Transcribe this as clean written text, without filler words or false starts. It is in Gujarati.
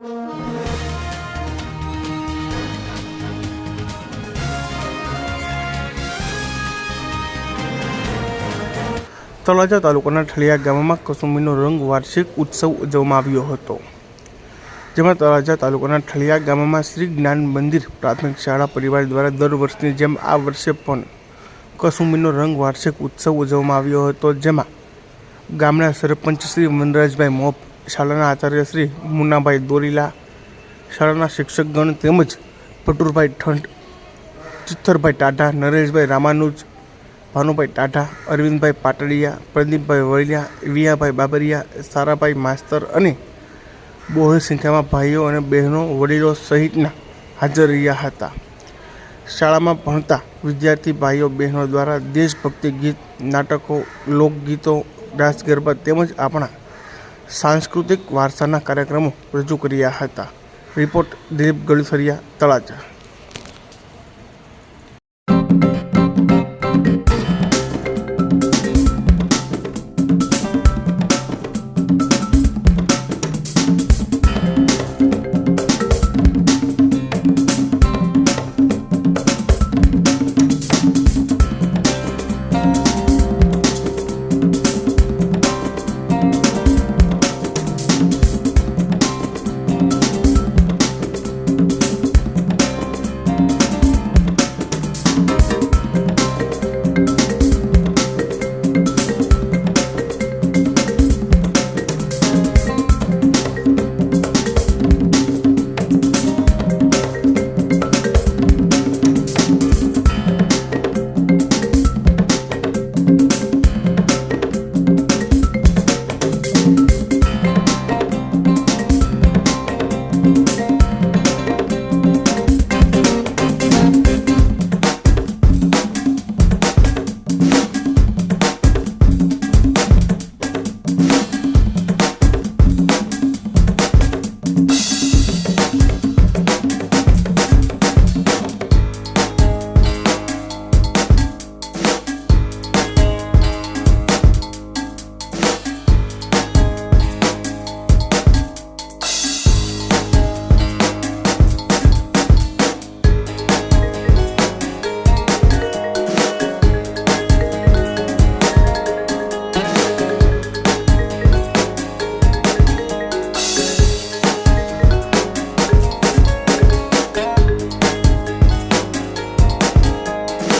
તળાજા તાલુકાના ઠળિયા ગામમાં કસુંબીનો રંગ વાર્ષિક ઉત્સવ ઉજવવામાં આવ્યો હતો, જેમાં તળાજા તાલુકાના ઠળિયા ગામમાં શ્રી જ્ઞાન મંદિર પ્રાથમિક શાળા પરિવાર દ્વારા દર વર્ષની જેમ આ વર્ષે પણ કસુંબીનો રંગ વાર્ષિક ઉત્સવ ઉજવવામાં આવ્યો હતો, જેમાં ગામના સરપંચ શ્રી વનરાજભાઈ મોપ, શાળાના આચાર્ય શ્રી મુનાભાઈ દોરીલા, શાળાના શિક્ષકગણ તેમજ પટુરભાઈ ઠંડ, ચિત્તરભાઈ ટાઢા, નરેશભાઈ રામાનુજ, ભાનુભાઈ ટાઢા, અરવિંદભાઈ પાટડિયા, પ્રદીપભાઈ વળિયા, વિયાભાઈ બાબરિયા, સારાભાઈ માસ્તર અને બહોળી સંખ્યામાં ભાઈઓ અને બહેનો, વડીલો સહિતના હાજર રહ્યા હતા. શાળામાં ભણતા વિદ્યાર્થી ભાઈઓ બહેનો દ્વારા દેશભક્તિ ગીત, નાટકો, લોકગીતો, રાસ ગરબા તેમજ આપણા સાંસ્કૃતિક વારસાના કાર્યક્રમો રજૂ કર્યા હતા. રિપોર્ટ દિલીપ ગળસરિયા, તળાજા.